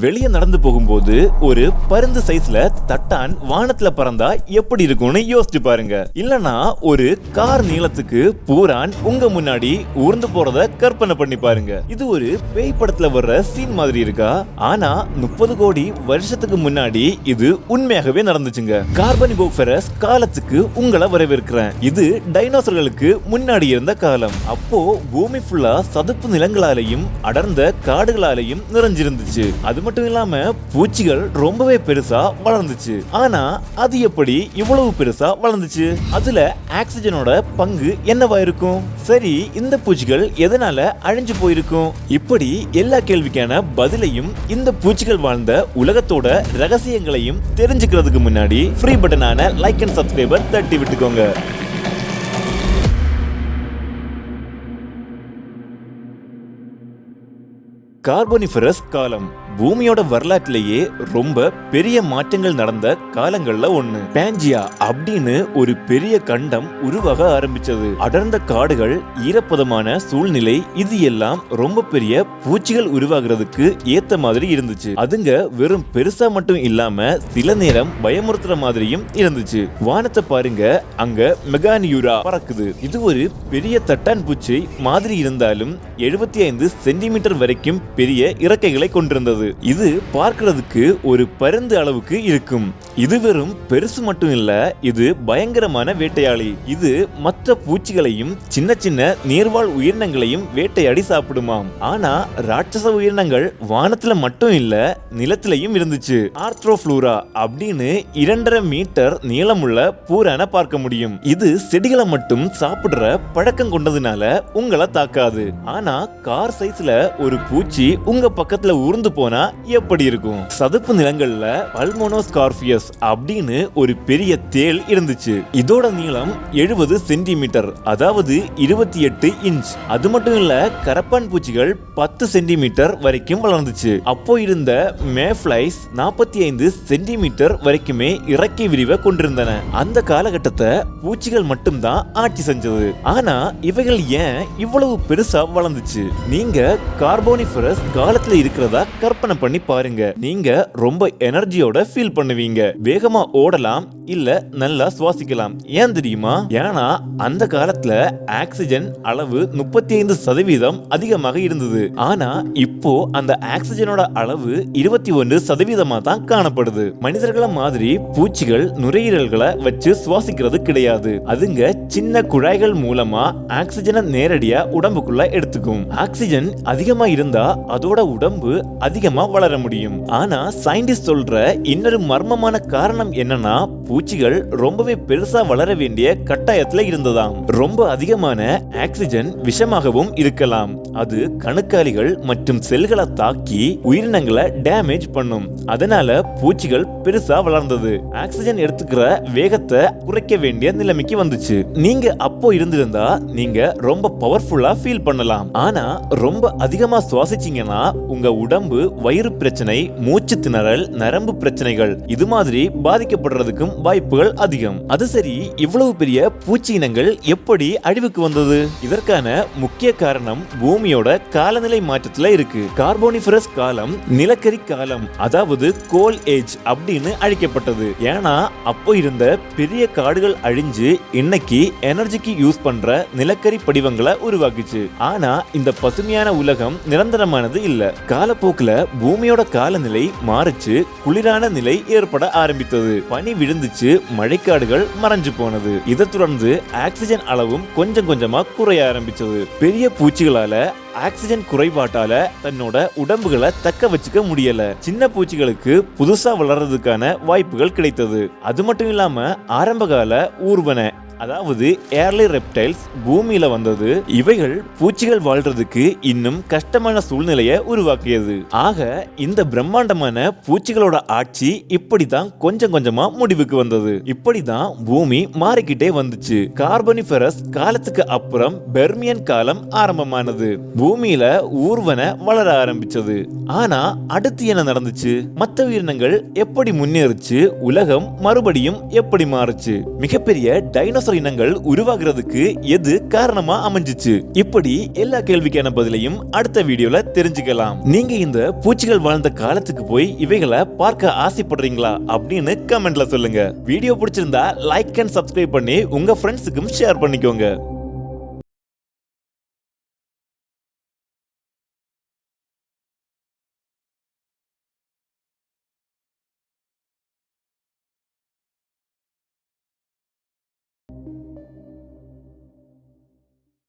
வெளியே நடந்து போகும்போது ஒரு பருந்து சைஸ்ல தட்டான் வானத்துல பறந்தா எப்படி இருக்கும்னு யோசிச்சு பாருங்க. இல்லனா ஒரு கார் நீளத்துக்கு பூரான் உங்க முன்னாடி ஊர்ந்து போறத கற்பனை பண்ணி பாருங்க. இது ஒரு பேய் படத்துல வர்ற சீன் மாதிரி இருக்கா? ஆனா 30 கோடி வருஷத்துக்கு முன்னாடி இது உண்மையாகவே நடந்துச்சுங்க. கார்பனிபோரஸ் காலத்துக்கு உங்களை வரவேற்கிறேன். இது டைனோசர்களுக்கு முன்னாடி இருந்த காலம். அப்போ பூமி ஃபுல்லா சதுப்பு நிலங்களாலையும் அடர்ந்த காடுகளாலையும் நிறைஞ்சிருந்துச்சு. அது மட்டும் இல்லாம பூச்சிகள் ரொம்பவே பெருசா வளர்ந்துச்சு. ஆனா அது எப்படி இவ்வளவு பெருசா வளர்ந்துச்சு? அதுல ஆக்சிஜனோட பங்கு என்னவா இருக்கும்? சரி, இந்த பூச்சிகள் எதனால அழிஞ்சு போயிருக்கும்? இப்படி எல்லா கேள்விக்கான பதிலையும் இந்த பூச்சிகள் வாழ்ந்த உலகத்தோட ரகசியங்களையும் தெரிஞ்சுக்கிறதுக்கு முன்னாடி ஃப்ரீ பட்டனான லைக் அண்ட் சப்ஸ்கிரைபர் தட்டி விட்டுக்கோங்க. கார்பனிஃபரஸ் காலம் பூமியோட வரலாற்றிலேயே ரொம்ப பெரிய மாற்றங்கள் நடந்த காலங்கள்ல ஒண்ணு. பேஞ்சியா அப்படின்னு ஒரு பெரிய கண்டம் உருவாக ஆரம்பிச்சது. அடர்ந்த காடுகள், ஈரப்பதமான சூழ்நிலை, இது எல்லாம் ரொம்ப பெரிய பூச்சிகள் உருவாகிறதுக்கு ஏத்த மாதிரி இருந்துச்சு. அதுங்க வெறும் பெருசா மட்டும் இல்லாம சில நேரம் பயமுறுத்துற மாதிரியும் இருந்துச்சு. வானத்தை பாருங்க, அங்க மெகானியூரா பறக்குது. இது ஒரு பெரிய தட்டான் பூச்சி மாதிரி இருந்தாலும் 75 சென்டிமீட்டர் வரைக்கும் பெரிய இறக்கைகளை கொண்டிருந்தது. இது பார்க்கிறதுக்கு ஒரு பருந்து அளவுக்கு இருக்கும். இது வெறும் பெருசு மட்டும் இல்ல, இது பயங்கரமான வேட்டையாளி. இது மற்ற பூச்சிகளையும் சின்ன சின்ன நீர்வாழ் உயிரினங்களையும் வேட்டையாடி சாப்பிடுமாம். ஆனா ராட்சச உயிரினங்கள் வானத்துல மட்டும் இல்ல, நிலத்திலையும் இருந்துச்சு. ஆர்த்ரோஃப்ளூரா அப்படின்னு 2.5 மீட்டர் நீளமுள்ள பூரான பார்க்க முடியும். இது செடிகளை மட்டும் சாப்பிடுற பழக்கம் கொண்டதுனால உங்களை தாக்காது. ஆனா கார் சைஸ்ல ஒரு பூச்சி உங்க பக்கத்துல ஊர்ந்து போனா எப்படி இருக்கும்? சதுப்பு நிலங்கள்ல பல்மோனோஸ்கார்பியஸ் அப்படின்னு ஒரு பெரிய தேள் இருந்துச்சு. இதோட நீளம் 70 சென்டிமீட்டர், அதாவது 28 இன்ச். அது மட்டும் இல்ல, கரப்பான் பூச்சிகள் 10 சென்டிமீட்டர் வரைக்கும் வளர்ந்துச்சு. அப்போ இருந்த மேஃப்ளைஸ் 45 சென்டிமீட்டர் வரைக்குமே இறக்கை விரிவை கொண்டிருந்தன. அந்த காலகட்டத்தை பூச்சிகள் மட்டும்தான் ஆட்சி செஞ்சது. ஆனா இவைகள் ஏன் இவ்வளவு பெருசா வளர்ந்துச்சு? நீங்க கார்போனிஃபரஸ் காலத்துல இருக்கிறதா கற்பனை பண்ணி பாருங்க. நீங்க ரொம்ப எனர்ஜியோட ஃபீல் பண்ணுவீங்க. வேகமா ஓடலாம், இல்ல நல்லா சுவாசிக்கலாம். ஏன் தெரியுமா? ஏன்னா அந்த காலத்துல ஆக்சிஜன் அளவு 35% அதிகமாக இருந்தது. ஆனா இப்போ அந்த ஆக்சிஜனோட அளவு 21% தான் காணப்படுது. மனிதர்கள மாதிரி பூச்சிகள் நுரையீரல்களை வச்சு சுவாசிக்கிறது கிடையாது. அதுங்க சின்ன குழாய்கள் மூலமா ஆக்சிஜனை நேரடியா உடம்புக்குள்ள எடுத்துக்கும். ஆக்சிஜன் அதிகமா இருந்தா அதோட உடம்பு அதிகமா வளர முடியும். ஆனா சயின்டிஸ்ட் சொல்ற இன்னொரு மர்மமான காரணம் என்னன்னா, பூச்சிகள் ரொம்பவே பெருசா வளர வேண்டிய கட்டாயத்துல இருந்ததாம். ரொம்ப அதிகமான ஆக்சிஜன் விஷமாகவும் இருக்கலாம். அது கணுக்காலிகள் மற்றும் செல்களை தாக்கி உயிரினங்களை டேமேஜ் பண்ணும். அதனால பூச்சிகள் பெருசா வளர்ந்தது. ஆக்சிஜன் எடுத்துக்கிற வேகத்தை குறைக்க வேண்டிய நிலைமைக்கு வந்துச்சு. நீங்க அப்போ இருந்திருந்தா நீங்க ரொம்ப பவர்ஃபுல்லா ஃபீல் பண்ணலாம். ஆனா ரொம்ப அதிகமா சுவாசிச்சீங்கன்னா உங்க உடம்பு வயிறு பிரச்சனை, மூச்சு திணறல், நரம்பு பிரச்சனைகள் இது மாதிரி பாதிக்கப்படுறதுக்கும் வாய்ப்புகள் அதிகம். அது சரி, இவ்வளவு பெரிய பூச்சி இனங்கள் எப்படி அழிவுக்கு வந்தது? இதற்கான முக்கிய காரணம் பூமியோட காலநிலை மாற்றத்துல இருக்கு. கார்போனிஃபரஸ் காலம் நிலக்கரி காலம், அதாவது கோல் ஏஜ் அப்படின்னு அழைக்கப்பட்டது. ஏன்னா அப்போ இருந்த பெரிய காடுகள் அழிஞ்சு இன்னைக்கு எனர்ஜிக்கு யூஸ் பண்ற நிலக்கரி படிவங்களை உருவாக்குச்சு. ஆனா இந்த பசுமையான உலகம் நிரந்தரமானது இல்ல. காலப்போக்குல பூமியோட காலநிலை மாறிச்சு. குளிரான நிலை ஏற்பட ஆரம்பித்தது. பனி விழுந்துச்சு, மழைக்காடுகள் மறைஞ்சு போனது. இதை தொடர்ந்து ஆக்சிஜன் அளவும் கொஞ்சம் கொஞ்சமா குறைய ஆரம்பிச்சது. பெரிய பூச்சிகளால ஆக்சிஜன் குறைபாட்டால தன்னோட உடம்புகளை தக்க வச்சுக்க முடியல. சின்ன பூச்சிகளுக்கு புதுசா வளர்றதுக்கான வாய்ப்புகள் கிடைத்தது. அது மட்டும் இல்லாம ஆரம்பகால ஊர்வன, அதாவது ஏர்லி ரெப்டைல்ஸ் பூமியில வந்தது. இவைகள் பூச்சிகள் வாழ்றதுக்கு இன்னும் கஷ்டமான சூழ்நிலையை உருவாக்கியது. ஆக இந்த பிரம்மாண்டமான பூச்சிகளோட ஆட்சி இப்படிதான் கொஞ்சம் கொஞ்சமா முடிவுக்கு வந்தது. இப்படிதான் பூமி மாறிக்கிட்டே வந்துச்சு. கார்பனிஃபரஸ் காலத்துக்கு அப்புறம் பெர்மியன் காலம் ஆரம்பமானது. பூமியில ஊர்வன வளர ஆரம்பிச்சது. ஆனா அடுத்து என்ன நடந்துச்சு? மற்ற உயிரினங்கள் எப்படி முன்னேறிச்சு? உலகம் மறுபடியும் எப்படி மாறுச்சு? மிகப்பெரிய டைனோசர் டைனோசர் இனங்கள் உருவாகிறதுக்கு எது காரணமா அமைஞ்சிச்சு? இப்படி எல்லா கேள்விக்கான பதிலையும் அடுத்த வீடியோல தெரிஞ்சுக்கலாம். நீங்க இந்த பூச்சிகள் வாழ்ந்த காலத்துக்கு போய் இவைகளை பார்க்க ஆசைப்படுறீங்களா அப்படின்னு கமெண்ட்ல சொல்லுங்க. வீடியோ பிடிச்சிருந்தா லைக் அண்ட் சப்ஸ்கிரைப் பண்ணி உங்க ஃப்ரெண்ட்ஸுக்கும் ஷேர் பண்ணிக்கோங்க.